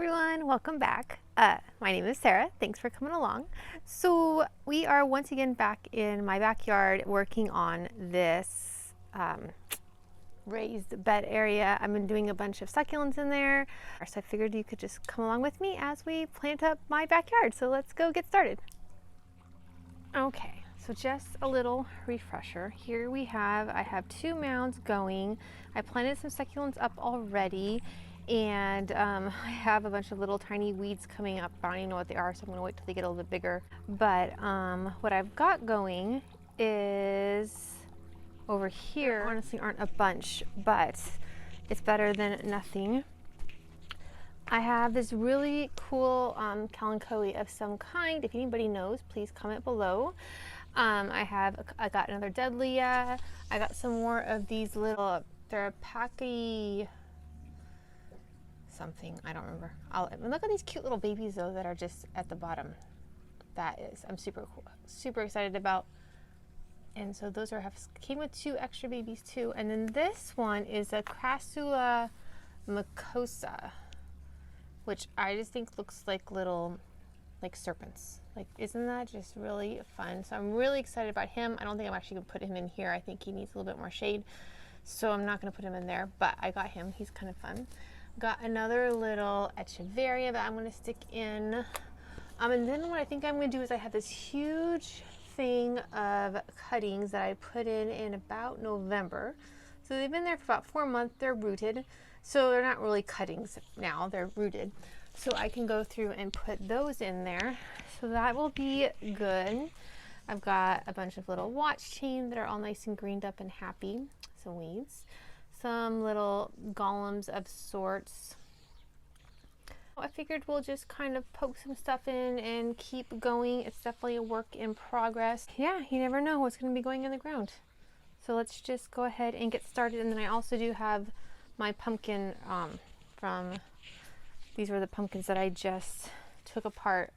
everyone, welcome back. My name is Sarah. Thanks for coming along. So we are once again back in my backyard working on this raised bed area. I've been doing a bunch of succulents in there, so I figured you could just come along with me as we plant up my backyard. So let's go get started. Okay, so just a little refresher. Here I have 2 mounds going. I planted some succulents up already. And I have a bunch of little tiny weeds coming up. I don't even know what they are, so I'm gonna wait till they get a little bit bigger. But what I've got going is over here. There honestly aren't a bunch, but it's better than nothing. I have this really cool kalanchoe of some kind. If anybody knows, please comment below. I got another Deadlia. I got some more of these little, they're Paki something, I don't remember. Look at these cute little babies though that are just at the bottom. I'm super excited about. And so those came with 2 extra babies too. And then this one is a Crassula mucosa, which I just think looks like little serpents. Isn't that just really fun? So I'm really excited about him. I don't think I'm actually gonna put him in here. I think he needs a little bit more shade, so I'm not gonna put him in there, but I got him. He's kind of fun. Got another little echeveria that I'm going to stick in. And then what I think I'm going to do is I have this huge thing of cuttings that I put in about November. So they've been there for about 4 months. They're rooted. So they're not really cuttings now. They're rooted. So I can go through and put those in there. So that will be good. I've got a bunch of little watch chains that are all nice and greened up and happy. Some weeds. Some little golems of sorts. I figured we'll just kind of poke some stuff in and keep going. It's definitely a work in progress. Yeah, you never know what's going to be going in the ground. So let's just go ahead and get started. And then I also do have my pumpkin these were the pumpkins that I just took apart,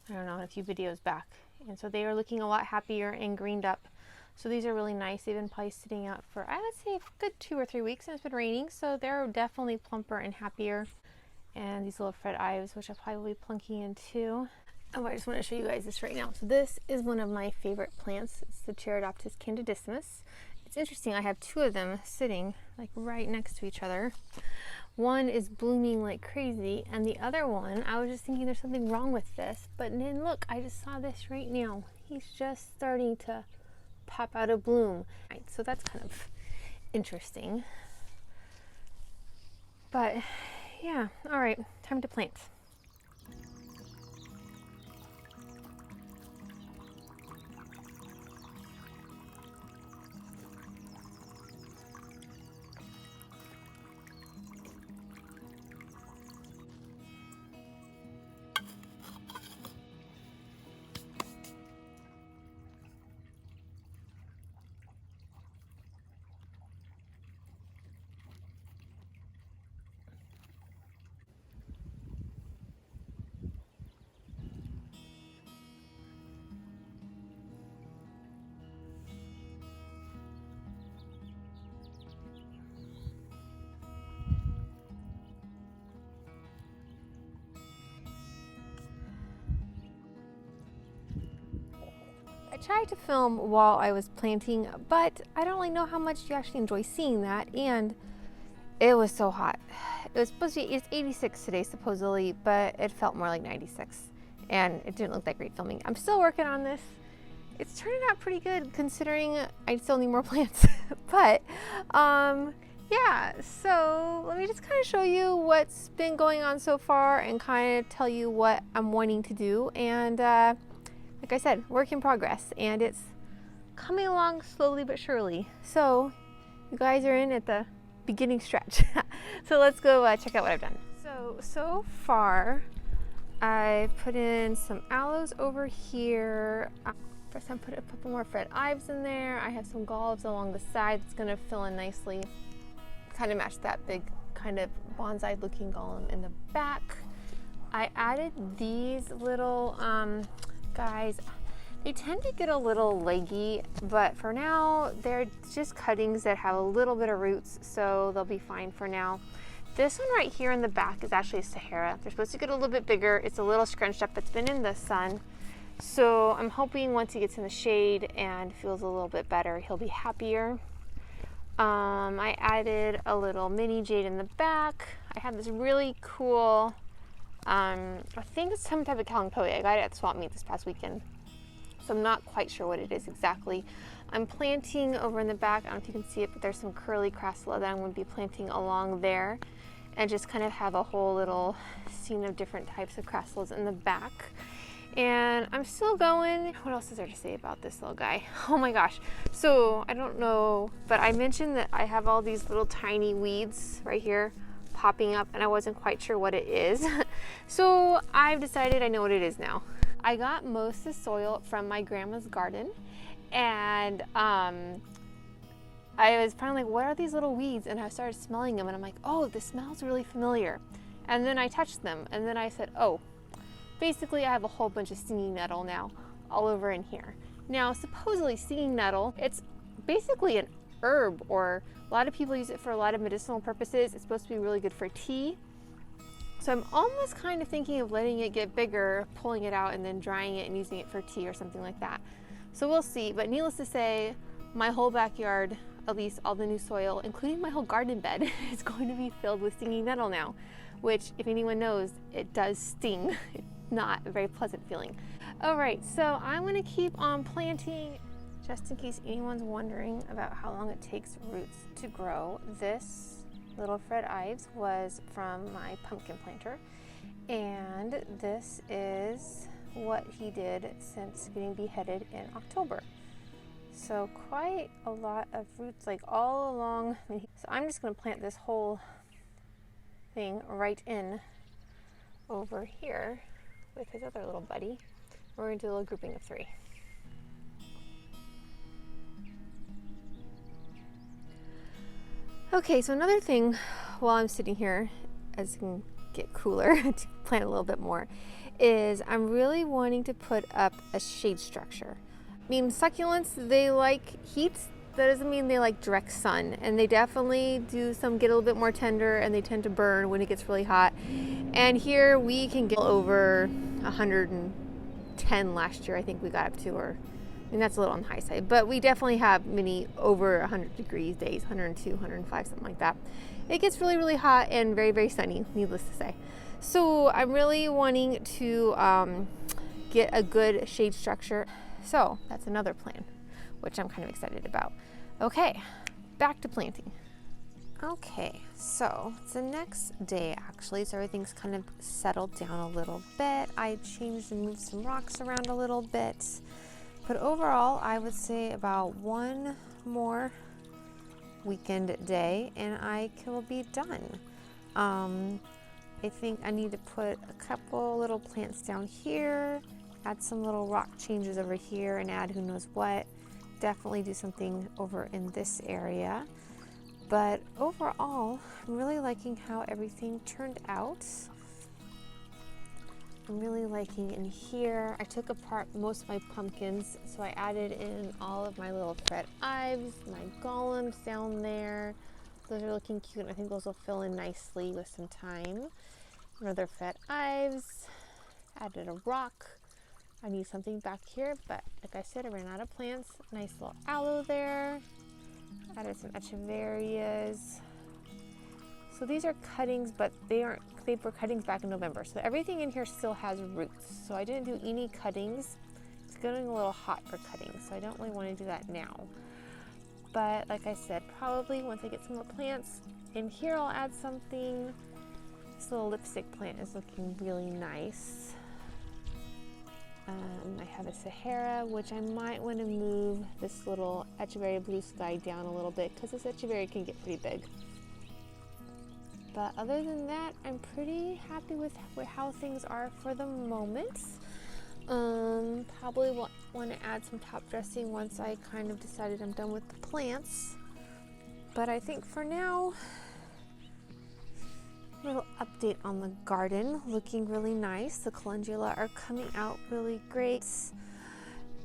I don't know, a few videos back. And so they are looking a lot happier and greened up. So these are really nice. They've been probably sitting out for, I would say, a good 2 or 3 weeks, and it's been raining, so they're definitely plumper and happier. And these little Fred Ives, which I probably will be plunking in too. Oh, I just want to show you guys this right now. So this is one of my favorite plants. It's the Pterodoptis candidissimus. It's interesting. I have 2 of them sitting right next to each other. One is blooming like crazy, and the other one, I was just thinking there's something wrong with this. But then look, I just saw this right now. He's just starting to pop out of bloom. Right, so that's kind of interesting. But yeah, all right, time to plant. I tried to film while I was planting, but I don't really know how much you actually enjoy seeing that, and it was so hot. It was supposed to be, it's 86 today supposedly, but it felt more like 96, and it didn't look that great filming. I'm still working on this. It's turning out pretty good considering I still need more plants. But yeah, so let me just kind of show you what's been going on so far and kind of tell you what I'm wanting to do. And like I said, work in progress, and it's coming along slowly but surely. So you guys are in at the beginning stretch. So let's go check out what I've done. So far I put in some aloes over here. First time put a couple more Fred Ives in there. I have some galls along the side that's going to fill in nicely, kind of match that big kind of bonsai looking golem in the back. I added these little guys. They tend to get a little leggy, but for now they're just cuttings that have a little bit of roots, so they'll be fine for now. This one right here in the back is actually a Sahara. They're supposed to get a little bit bigger. It's a little scrunched up. It's been in the sun. So I'm hoping once he gets in the shade and feels a little bit better, he'll be happier. I added a little mini jade in the back. I have this really cool, I think it's some type of Kalanchoe. I got it at swap meet this past weekend. So I'm not quite sure what it is exactly. I'm planting over in the back. I don't know if you can see it, but there's some curly crassula that I'm going to be planting along there, and just kind of have a whole little scene of different types of crassulas in the back. And I'm still going. What else is there to say about this little guy? Oh my gosh. So I don't know, but I mentioned that I have all these little tiny weeds right here popping up, and I wasn't quite sure what it is. So I've decided I know what it is now. I got most of the soil from my grandma's garden, and I was finally like, what are these little weeds? And I started smelling them, and I'm like, oh, this smells really familiar. And then I touched them, and then I said, oh, basically I have a whole bunch of stinging nettle now all over in here. Now, supposedly stinging nettle, it's basically an herb, or a lot of people use it for a lot of medicinal purposes. It's supposed to be really good for tea. So I'm almost kind of thinking of letting it get bigger, pulling it out, and then drying it and using it for tea or something like that. So we'll see, but needless to say, my whole backyard, at least all the new soil, including my whole garden bed, is going to be filled with stinging nettle now, which, if anyone knows, it does sting. It's not a very pleasant feeling. All right, so I'm going to keep on planting. Just in case anyone's wondering about how long it takes roots to grow, this little Fred Ives was from my pumpkin planter, and this is what he did since getting beheaded in October. So quite a lot of roots, like all along. So I'm just going to plant this whole thing right in over here with his other little buddy. We're going to do a little grouping of 3. Okay, so another thing while I'm sitting here, as it can get cooler to plant a little bit more, is I'm really wanting to put up a shade structure. I mean, succulents, they like heat. That doesn't mean they like direct sun, and they definitely do some get a little bit more tender, and they tend to burn when it gets really hot. And here we can get over 110 last year, I think we got up to, or I mean, that's a little on the high side, but we definitely have many over 100 degrees days, 102, 105, something like that. It gets really, really hot and very, very sunny, needless to say. So I'm really wanting to get a good shade structure. So that's another plan, which I'm kind of excited about. Okay, back to planting. Okay, so it's the next day actually, so everything's kind of settled down a little bit. I changed and moved some rocks around a little bit. But overall, I would say about one more weekend day and I will be done. I think I need to put a couple little plants down here, add some little rock changes over here, and add who knows what. Definitely do something over in this area. But overall, I'm really liking how everything turned out. I'm really liking in here. I took apart most of my pumpkins, so I added in all of my little Fred Ives, my golems down there. Those are looking cute. I think those will fill in nicely with some time. Another Fred Ives. Added a rock. I need something back here, but like I said, I ran out of plants. Nice little aloe there. Added some echeverias. So these are cuttings, but they were cuttings back in November. So everything in here still has roots. So I didn't do any cuttings. It's getting a little hot for cuttings, so I don't really want to do that now. But like I said, probably once I get some more plants in here, I'll add something. This little lipstick plant is looking really nice. I have a Sahara, which I might want to move this little echeveria blue sky down a little bit because this echeveria can get pretty big. But other than that, I'm pretty happy with how things are for the moment. Probably want to add some top dressing once I kind of decided I'm done with the plants. But I think for now, a little update on the garden, looking really nice. The calendula are coming out really great.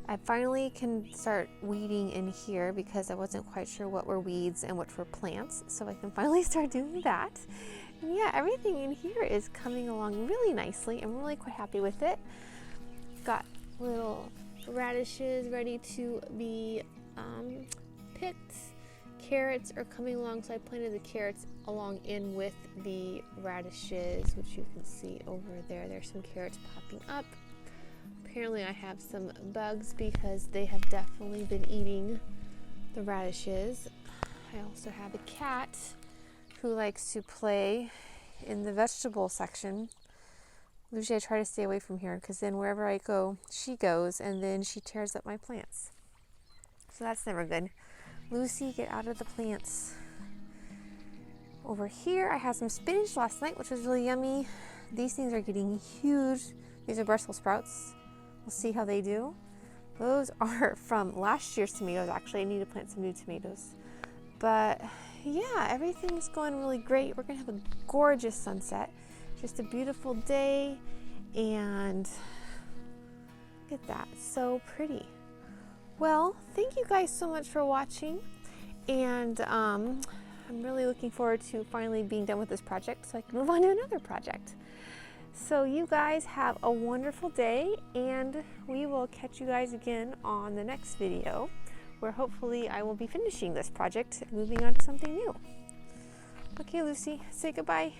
I finally can start weeding in here because I wasn't quite sure what were weeds and what were plants, so I can finally start doing that. Yeah, everything in here is coming along really nicely. I'm really quite happy with it. Got little radishes ready to be picked. Carrots are coming along, so I planted the carrots along in with the radishes, which you can see over there. There's some carrots popping up. Apparently I have some bugs because they have definitely been eating the radishes. I also have a cat who likes to play in the vegetable section. Usually I try to stay away from here because then wherever I go, she goes, and then she tears up my plants. So that's never good. Lucy, get out of the plants. Over here, I had some spinach last night, which was really yummy. These things are getting huge. These are Brussels sprouts. We'll see how they do. Those are from last year's tomatoes. Actually, I need to plant some new tomatoes. But yeah, everything's going really great. We're gonna have a gorgeous sunset. Just a beautiful day, and look at that, so pretty. Well, thank you guys so much for watching, and I'm really looking forward to finally being done with this project so I can move on to another project. So you guys have a wonderful day, and we will catch you guys again on the next video, where hopefully I will be finishing this project and moving on to something new. Okay, Lucy, say goodbye.